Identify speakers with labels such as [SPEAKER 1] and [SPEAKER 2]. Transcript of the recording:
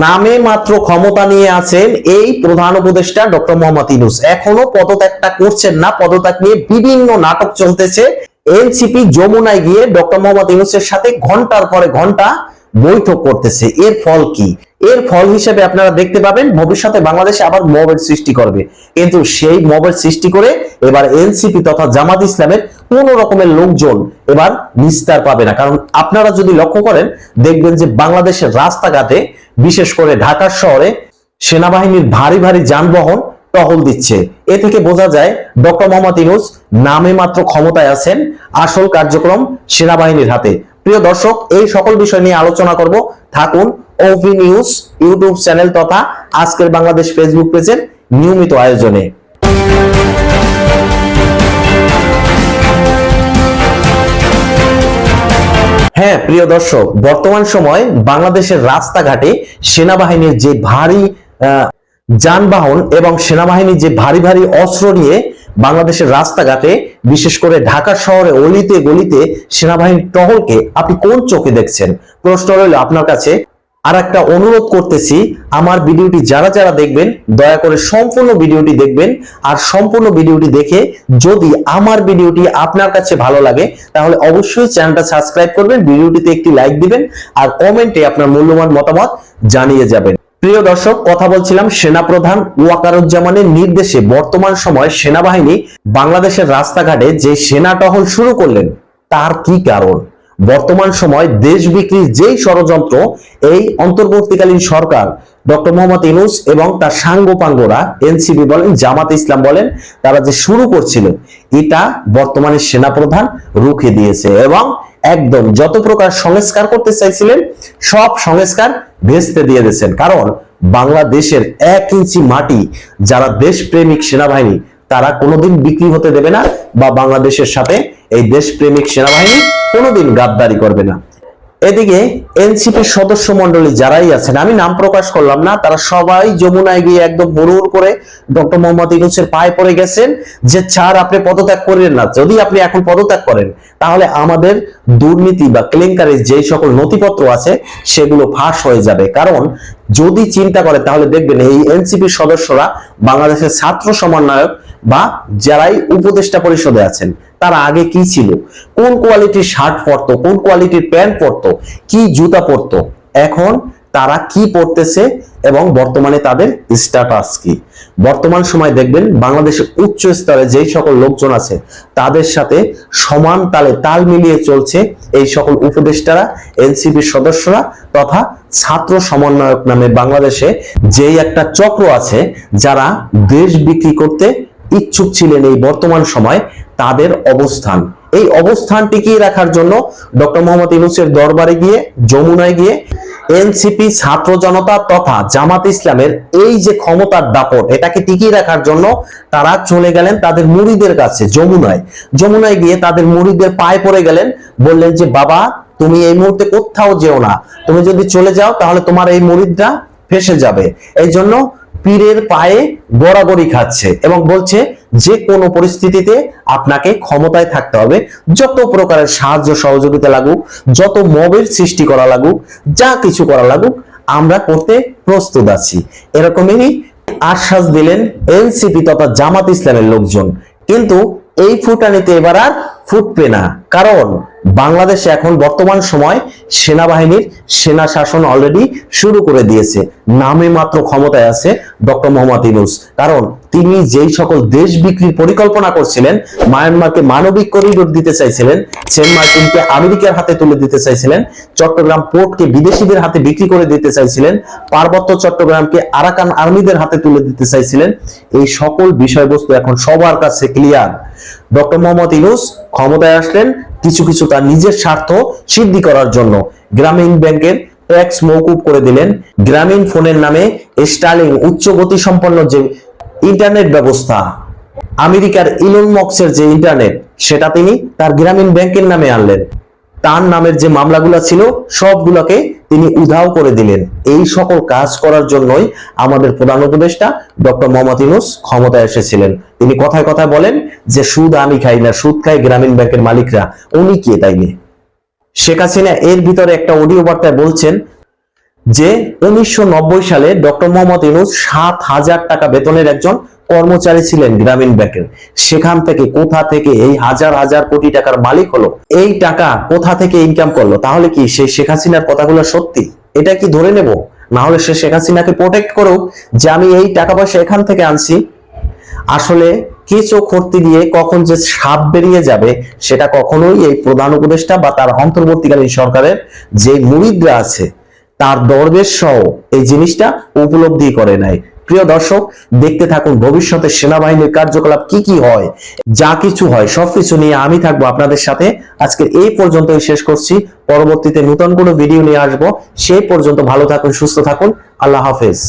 [SPEAKER 1] নামে মাত্র ক্ষমতা নিয়ে আছেন এই প্রধান উপদেষ্টা ডক্টর মোহাম্মদ ইউনূস, এখনো পদত্যাগটা করছেন না। পদত্যাগ নিয়ে বিভিন্ন নাটক চলতেছে। এনসিপি যমুনায় গিয়ে ডক্টর মোহাম্মদ ইউনূসের সাথে ঘন্টার পরে ঘন্টা বৈঠক করতেছে। এর ফল কি? এর ফল হিসেবে আপনারা দেখতে পাবেন ভবিষ্যতে বাংলাদেশে আবার মবের সৃষ্টি করবে, কিন্তু সেই মবের সৃষ্টি করে এবার এনসিপি তথা জামাত ইসলামের কোন রকমের লোকজন এবার নিস্তার পাবে না। কারণ আপনারা যদি লক্ষ্য করেন দেখবেন যে বাংলাদেশের রাস্তাঘাটে বিশেষ করে ঢাকা শহরে সেনাবাহিনীর ভারী ভারী যানবাহন টহল দিচ্ছে। এ থেকে বোঝা যায় ডক্টর মোহাম্মদ ইউনূস নামে মাত্র ক্ষমতায় আছেন, আসল কার্যক্রম সেনাবাহিনীর হাতে। প্রিয় দর্শক, এই সকল বিষয় নিয়ে আলোচনা করব। থাকুন ওভি নিউজ ইউটিউব চ্যানেল তথা আজকের বাংলাদেশ ফেসবুক পেজের নিয়মিত আয়োজনে। হ্যাঁ প্রিয় দর্শক, বর্তমান সময় বাংলাদেশের রাস্তাঘাটে সেনাবাহিনীর যে ভারী যানবাহন এবং সেনাবাহিনীর যে ভারী ভারী অস্ত্র নিয়ে বাংলাদেশের রাস্তাঘাটে বিশেষ করে ঢাকা শহরে অলিতে গলিতে সেনাবাহিনীর টহলকে আপনি কোন চোখে দেখছেন? প্রশ্ন রইল আপনার কাছে। আর একটা অনুরোধ করতেছি, আমার ভিডিওটি যারা যারা দেখবেন দয়া করে সম্পূর্ণ ভিডিওটি দেখবেন। আর সম্পূর্ণ ভিডিওটি দেখে যদি আমার ভিডিওটি আপনার কাছে ভালো লাগে তাহলে অবশ্যই চ্যানেলটা সাবস্ক্রাইব করবেন, ভিডিওটিতে একটি লাইক দিবেন আর কমেন্টে আপনার মূল্যবান মতামত জানিয়ে যাবেন। প্রিয় দর্শক, কথা বলছিলাম সেনাপ্রধান ওয়াকারুজ্জামানের নির্দেশে বর্তমান সময় সেনাবাহিনী বাংলাদেশের রাস্তাঘাটে যে সেনা টহল শুরু করলেন তার কি কারণ? বর্তমান সময় দেশ বিক্রির যেই ষড়যন্ত্র এই অন্তর্বর্তীকালীন সরকার ডক্টর মোহাম্মদ ইউনূস এবং তার সাঙ্গপাঙ্গরা এনসিপি বলেন জামাত ইসলাম বলেন তারা যে শুরু করছিল এটা বর্তমানে সেনাপ্রধান রুখে দিয়েছে এবং একদম যত প্রকার সংস্কার করতে চাইছিলেন সব সংস্কার ভেস্তে দিয়ে দিয়েছেন। কারণ বাংলাদেশের 1 ইঞ্চি মাটি যারা দেশপ্রেমিক সেনাবাহিনী তারা কোনোদিন বিক্রি হতে দেবে না, বা বাংলাদেশের সাথে এই দেশপ্রেমিক সেনাবাহিনী কোনোদিন গাদ্দারি করবে না। এদিকে এনসিপির সদস্য মন্ডলী যারাই আছেন, আমি নাম প্রকাশ করলাম না, তারা সবাই যমুনায় গিয়ে একদম হুড় করে ডক্টর মোহাম্মদ ইউনূসের পায়ে পড়ে গেছেন যে স্যার আপনি পদত্যাগ করেন না, যদি আপনি এখন পদত্যাগ করেন তাহলে আমাদের দুর্নীতি বা কেলেঙ্কারির যেই সকল নথিপত্র আছে সেগুলো ফাঁস হয়ে যাবে। কারণ যদি চিন্তা করে তাহলে দেখবেন এই এনসিপির সদস্যরা বাংলাদেশের ছাত্র সমন্বয়ক বা যারাই উপদেষ্টা পরিষদে আছেন তারা আগে কি ছিল, কোন কোয়ালিটির শার্ট পরতো, কোন কোয়ালিটির প্যান্ট পরতো, কি জুতা পরতো, এখন তারা কি পরতেছে এবং বর্তমানে তাদের স্ট্যাটাস কি। বর্তমান সময় দেখবেন বাংলাদেশের উচ্চ স্তরে যেই সকল লোকজন আছে তাদের সাথে সমান তালে তাল মিলিয়ে চলছে এই সকল উপদেষ্টারা, এনসিপির সদস্যরা তথা ছাত্র সমন্বয়ক নামে বাংলাদেশে যেই একটা চক্র আছে যারা দেশ বিক্রি করতে ইচ্ছুক ছিলেন এই বর্তমান সময় তাদের অবস্থান, এই অবস্থান টিকিয়ে রাখার জন্য ডক্টর মোহাম্মদ ইউনূসের দরবারে গিয়ে যমুনায় গিয়ে এনসিপি ছাত্র জনতা তথা জামাত ইসলামের এই যে ক্ষমতার দাপট এটাকে টিকিয়ে রাখার জন্য তারা চলে গেলেন তাদের মুরিদের কাছে যমুনায় গিয়ে তাদের মুরিদের পায়ে পড়ে গেলেন, বললেন যে বাবা তুমি এই মুহূর্তে কোথাও যেও না, তুমি যদি চলে যাও তাহলে তোমার এই মুরিদরা ফেঁসে যাবে। এই জন্য পীরের পায়ে গড়াগড়ি খাচ্ছে এবং বলছে যে কোনো পরিস্থিতিতে আপনাকে ক্ষমতায় থাকতে হবে, যত প্রকারের সাহায্য সহযোগিতা লাগুক, যত মবের সৃষ্টি করা লাগুক, যা কিছু করা লাগুক আমরা করতে প্রস্তুত আছি। এরকমই আশ্বাস দিলেন এনসিপি তথা জামাত ইসলামের লোকজন। কিন্তু এই ফুটানিতে এবার আর ফুটবে না, কারণ বাংলাদেশে এখন বর্তমান সময় সেনাবাহিনীর সেনা শাসন অলরেডি শুরু করে দিয়েছে। নামে মাত্র ক্ষমতায় আছে ডক্টর মোহাম্মদ ইউনূস, কারণ তিনি যেই সকল দেশ বিক্রির পরিকল্পনা করছিলেন, মায়ানমারকে মানবিক করিডোর দিতে চাইছিলেন, সেন্ট মার্টিনকে আমেরিকার হাতে তুলে দিতে চাইছিলেন, চট্টগ্রাম পোর্টকে বিদেশিদের হাতে বিক্রি করে দিতে চাইছিলেন, পার্বত্য চট্টগ্রামকে আরাকান আর্মিদের হাতে তুলে দিতে চাইছিলেন, এই সকল বিষয়বস্তু এখন সবার কাছে ক্লিয়ার। ডক্টর মোহাম্মদ ইউনূস ক্ষমতায় আসলেন কিছু কিছু তার নিজের স্বার্থ সিদ্ধি করার জন্য। গ্রামীণ ব্যাংকের ট্যাক্স মওকুফ করে দিলেন, গ্রামীণ ফোনের নামে স্টার্লিং উচ্চ গতি সম্পন্ন যে ইন্টারনেট ব্যবস্থা, আমেরিকার ইলন মাস্কের যে ইন্টারনেট সেটা তিনি তার গ্রামীণ ব্যাংকের নামে আনলেন। তার নামের যে মামলাগুলো ছিল সবগুলোকে তিনি উধাও করে দিলেন। এই সকল কাজ করার জন্যই আমাদের প্রধান উপদেষ্টা ডক্টর মোহাম্মদ ইউনূস ক্ষমতায় এসেছিলেন। তিনি কথায় কথায় বলেন যে সুদ আমি খাই না, সুদ খায় গ্রামীণ ব্যাংকের মালিকরা। উনি কে তাইলে? শেখ হাসিনা এর ভিতরে একটা অডিও বার্তায় বলছেন যে 1990 সালে ডক্টর মোহাম্মদ ইউনূস 7,000 টাকা বেতনের একজন কর্মচারী ছিলেন গ্রামীণ ব্যাংকের। সেখান থেকে কোথা থেকে এই হাজার হাজার কোটি টাকার মালিক হলো, এই টাকা কোথা থেকে ইনকাম করলো? তাহলে কি সেই শেখ হাসিনার কথাগুলো সত্যি? এটা কি ধরে নেব? না হলে সে শেখ হাসিনাকে প্রোটেক্ট করুক যে আমি এই টাকা পয়সা এখান থেকে আনছি। আসলে কেঁচো খর্তি দিয়ে কখন যে সাপ বেরিয়ে যাবে সেটা কখনোই এই প্রধান উপদেষ্টা বা তার অন্তর্বর্তীকালীন সরকারের যে মুরিদরা আছে তার দরবেশ সহ এই জিনিসটা উপলব্ধি করে নাই। প্রিয় দর্শক, দেখতে থাকুন ভবিষ্যতে সেনাবাহিনীর কার্যকলাপ কি কি হয়, যা কিছু হয় সবকিছু নিয়ে আমি থাকবো আপনাদের সাথে। আজকে এই পর্যন্তই শেষ করছি, পরবর্তীতে নতুন কোনো ভিডিও নিয়ে আসবো। সেই পর্যন্ত ভালো থাকুন, সুস্থ থাকুন, আল্লাহ হাফেজ।